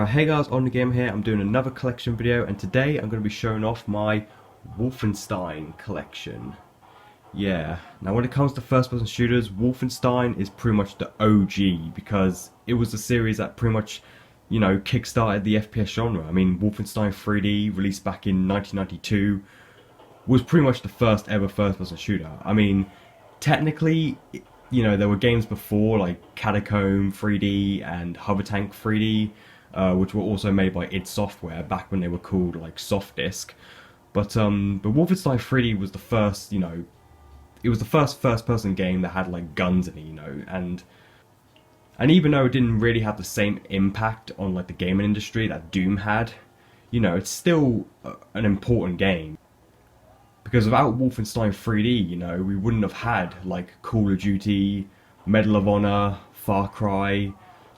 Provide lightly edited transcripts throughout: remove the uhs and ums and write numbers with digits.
Hey guys, On The Game here. I'm doing another collection video, and today I'm going to be showing off my Wolfenstein collection. Yeah, now when it comes to first-person shooters, Wolfenstein is pretty much the OG because it was the series that pretty much, kick-started the FPS genre. I mean, Wolfenstein 3D, released back in 1992, was pretty much the first ever first-person shooter. I mean, technically, there were games before like Catacomb 3D and Hover Tank 3D, which were also made by id Software back when they were called like Soft Disk. But Wolfenstein 3D was the first, it was the first first-person game that had like guns in it, and even though it didn't really have the same impact on like the gaming industry that Doom had, it's still an important game. Because without Wolfenstein 3D, we wouldn't have had like Call of Duty, Medal of Honor, Far Cry,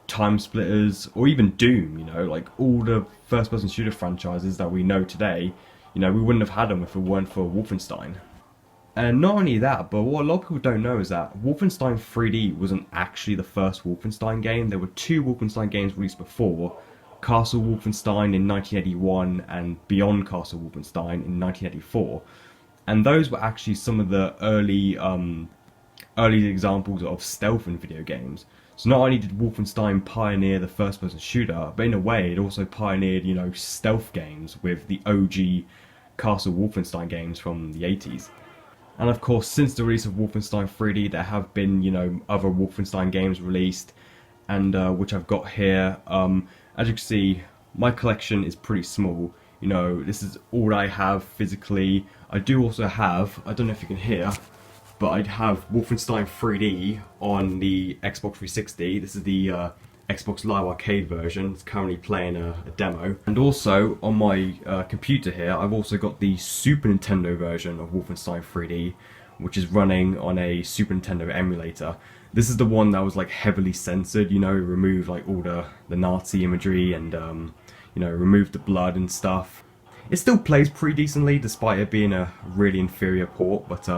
Time Splitters, or even Doom, like all the first-person shooter franchises that we know today, we wouldn't have had them if it weren't for Wolfenstein. And not only that, but what a lot of people don't know is that Wolfenstein 3D wasn't actually the first Wolfenstein game. There were two Wolfenstein games released before, Castle Wolfenstein in 1981 and Beyond Castle Wolfenstein in 1984. And those were actually some of the early examples of stealth in video games. So not only did Wolfenstein pioneer the first-person shooter, but in a way it also pioneered, stealth games with the OG Castle Wolfenstein games from the 80s. And of course, since the release of Wolfenstein 3D, there have been, other Wolfenstein games released, and which I've got here. As you can see, my collection is pretty small. This is all I have physically. I do also have, I don't know if you can hear, but I have Wolfenstein 3D on the Xbox 360. This is the Xbox Live Arcade version. It's currently playing a demo. And also on my computer here, I've also got the Super Nintendo version of Wolfenstein 3D, which is running on a Super Nintendo emulator. This is the one that was like heavily censored, removed like all the Nazi imagery and removed the blood and stuff. It still plays pretty decently despite it being a really inferior port, but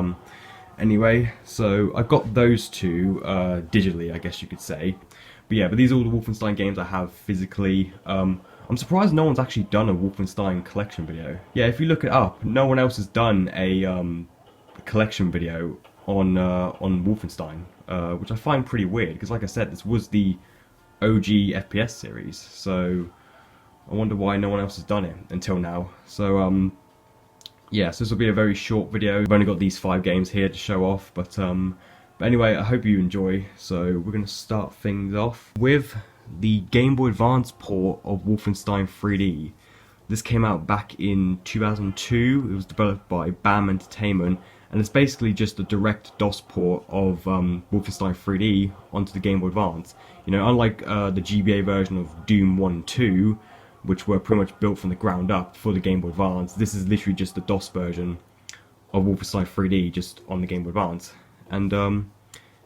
anyway, so I've got those two digitally, I guess you could say. But yeah, but these are all the Wolfenstein games I have physically. I'm surprised no one's actually done a Wolfenstein collection video. Yeah, if you look it up, no one else has done a collection video on Wolfenstein, which I find pretty weird, because like I said, this was the OG FPS series, so I wonder why no one else has done it until now. So yeah, so this will be a very short video. I've only got these 5 games here to show off, but anyway, I hope you enjoy. So we're going to start things off with the Game Boy Advance port of Wolfenstein 3D. This came out back in 2002. It was developed by BAM Entertainment, and it's basically just a direct DOS port of Wolfenstein 3D onto the Game Boy Advance. Unlike the GBA version of Doom 1 and 2, which were pretty much built from the ground up for the Game Boy Advance, this is literally just the DOS version of Wolfenstein 3D just on the Game Boy Advance. And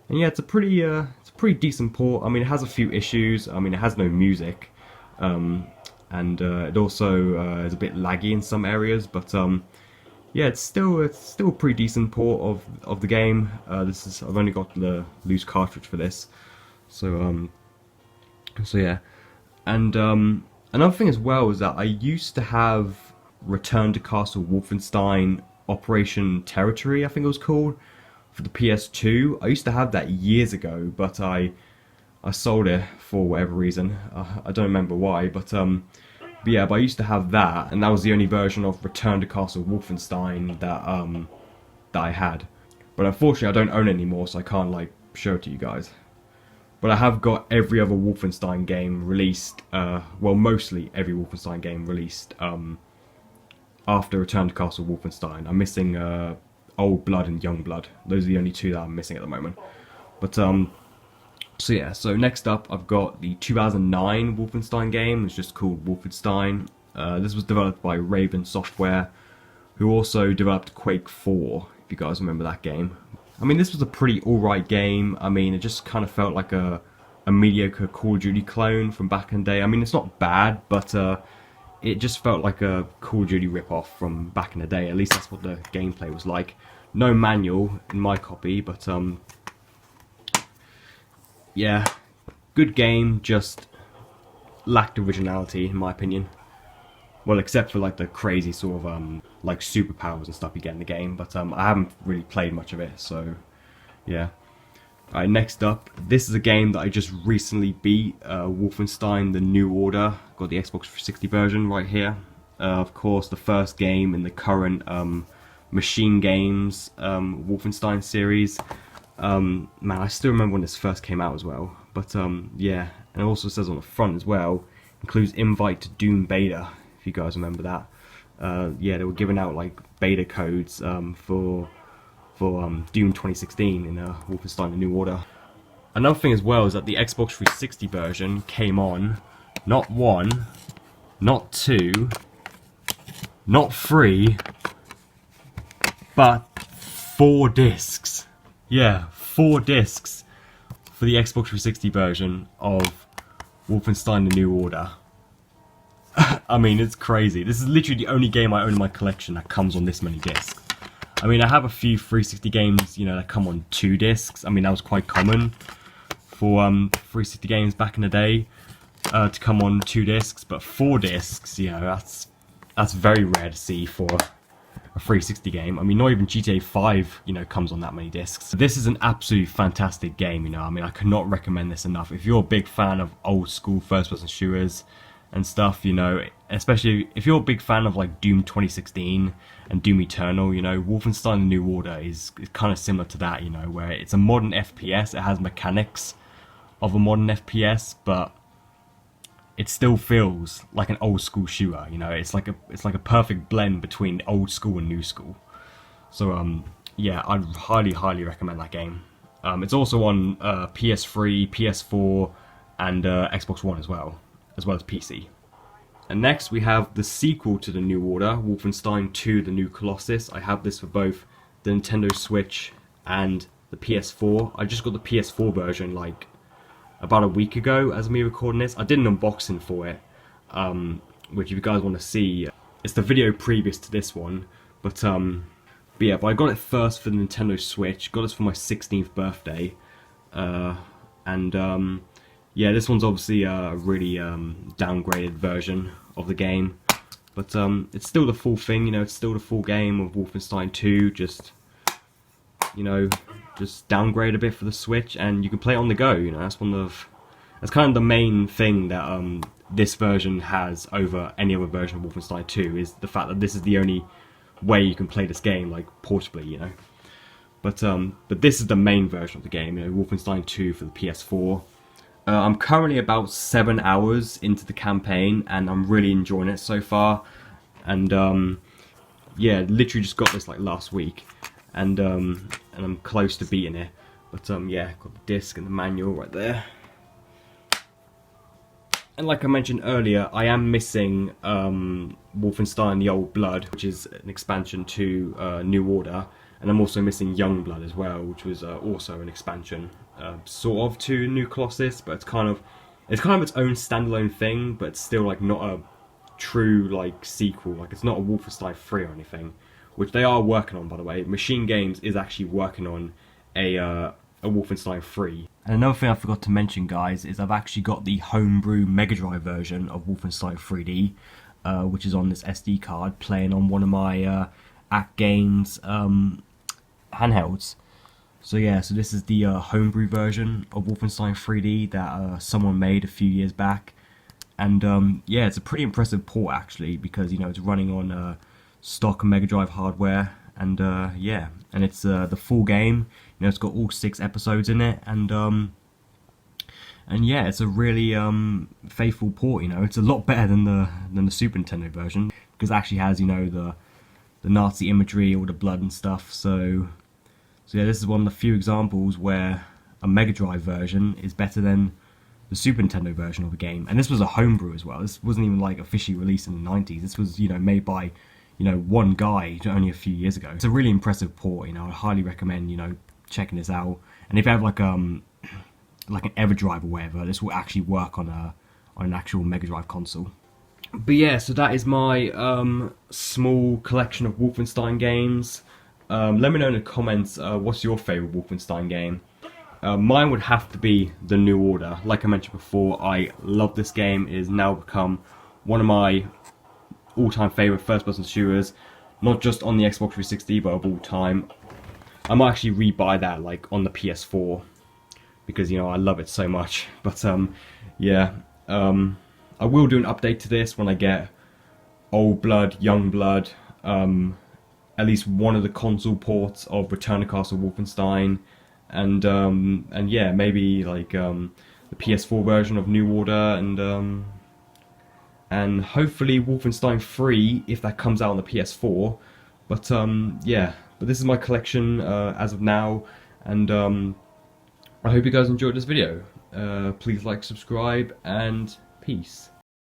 yeah, it's a pretty decent port. I mean, it has a few issues. I mean, it has no music, and it also is a bit laggy in some areas. But yeah, it's still a pretty decent port of the game. I've only got the loose cartridge for this, so yeah, and another thing as well is that I used to have Return to Castle Wolfenstein Operation Territory, I think it was called, for the PS2. I used to have that years ago, but I sold it for whatever reason. I don't remember why, but yeah, but I used to have that, and that was the only version of Return to Castle Wolfenstein that I had. But unfortunately, I don't own it anymore, so I can't like show it to you guys. But I have got every other Wolfenstein game released, well, mostly every Wolfenstein game released after Return to Castle Wolfenstein. I'm missing Old Blood and Young Blood. Those are the only two that I'm missing at the moment. But so yeah, so next up I've got the 2009 Wolfenstein game. It's just called Wolfenstein. This was developed by Raven Software, who also developed Quake 4, if you guys remember that game. I mean, this was a pretty alright game. I mean, it just kind of felt like a mediocre Call of Duty clone from back in the day. I mean, it's not bad, but it just felt like a Call of Duty rip-off from back in the day. At least that's what the gameplay was like. No manual in my copy, but yeah, good game, just lacked originality in my opinion. Well, except for like the crazy sort of like superpowers and stuff you get in the game, but I haven't really played much of it, so yeah. Alright, next up, this is a game that I just recently beat, Wolfenstein: The New Order. Got the Xbox 360 version right here. Of course, the first game in the current Machine Games Wolfenstein series. Man, I still remember when this first came out as well. But yeah, and it also says on the front as well, includes invite to Doom Beta, if you guys remember that. Yeah, they were giving out like beta codes for Doom 2016 in Wolfenstein: The New Order. Another thing as well is that the Xbox 360 version came on not 1, not 2, not 3, but 4 discs. Yeah, 4 discs for the Xbox 360 version of Wolfenstein: The New Order. I mean, it's crazy. This is literally the only game I own in my collection that comes on this many discs. I mean, I have a few 360 games, you know, that come on 2 discs. I mean, that was quite common for 360 games back in the day to come on 2 discs, but 4 discs, you know, that's very rare to see for a 360 game. I mean, not even GTA 5, you know, comes on that many discs. So this is an absolute fantastic game, you know. I mean, I cannot recommend this enough. If you're a big fan of old school first-person shooters and stuff, you know, especially if you're a big fan of like Doom 2016 and Doom Eternal, you know, Wolfenstein: The New Order is kind of similar to that, you know, where it's a modern FPS, it has mechanics of a modern FPS, but it still feels like an old school shooter, you know. It's like a perfect blend between old school and new school. So yeah, I'd highly recommend that game. It's also on PS3, PS4 and Xbox One as well as PC. And next we have the sequel to The New Order, Wolfenstein 2: The New Colossus. I have this for both the Nintendo Switch and the PS4. I just got the PS4 version like about a week ago as me recording this. I did an unboxing for it, which if you guys want to see, it's the video previous to this one. But yeah, but I got it first for the Nintendo Switch, got this for my 16th birthday, and yeah, this one's obviously a really downgraded version of the game, but it's still the full thing, you know, it's still the full game of Wolfenstein 2, just, you know, just downgrade a bit for the Switch, and you can play it on the go, you know. That's kind of the main thing that this version has over any other version of Wolfenstein 2, is the fact that this is the only way you can play this game, like, portably, you know. But this is the main version of the game, you know, Wolfenstein 2 for the PS4. I'm currently about 7 hours into the campaign, and I'm really enjoying it so far. And yeah, literally just got this like last week, and I'm close to beating it. But yeah, got the disc and the manual right there. And like I mentioned earlier, I am missing Wolfenstein: The Old Blood, which is an expansion to New Order, and I'm also missing Young Blood as well, which was also an expansion, sort of, to New Colossus, but it's kind of its own standalone thing, but it's still like not a true like sequel. Like, it's not a Wolfenstein 3 or anything, which they are working on, by the way. Machine Games is actually working on a Wolfenstein 3. And another thing I forgot to mention, guys, is I've actually got the Homebrew Mega Drive version of Wolfenstein 3D, which is on this SD card, playing on one of my Act Games handhelds. So yeah, so this is the Homebrew version of Wolfenstein 3D that someone made a few years back. And yeah, it's a pretty impressive port actually, because, you know, it's running on stock Mega Drive hardware, and yeah, and it's the full game. You know, it's got all 6 episodes in it, and yeah, it's a really faithful port. You know, it's a lot better than the Super Nintendo version, because it actually has, you know, the Nazi imagery, all the blood and stuff. So yeah, this is one of the few examples where a Mega Drive version is better than the Super Nintendo version of a game. And this was a homebrew as well. This wasn't even like officially released in the 90s. This was, you know, made by, you know, one guy only a few years ago. It's a really impressive port, you know. I highly recommend, you know, checking this out. And if you have like an EverDrive or whatever, this will actually work on an actual Mega Drive console. But yeah, so that is my small collection of Wolfenstein games. Let me know in the comments what's your favourite Wolfenstein game. Mine would have to be The New Order. Like I mentioned before, I love this game. It has now become one of my all-time favorite first-person shooters, not just on the Xbox 360, but of all time. I might actually re-buy that, like, on the PS4, because, you know, I love it so much. But, yeah, I will do an update to this when I get Old Blood, Young Blood, at least one of the console ports of Return to Castle Wolfenstein, and yeah, maybe, like, the PS4 version of New Order, and hopefully Wolfenstein 3 if that comes out on the PS4. But yeah, but this is my collection as of now, and I hope you guys enjoyed this video. Please like, subscribe, and peace.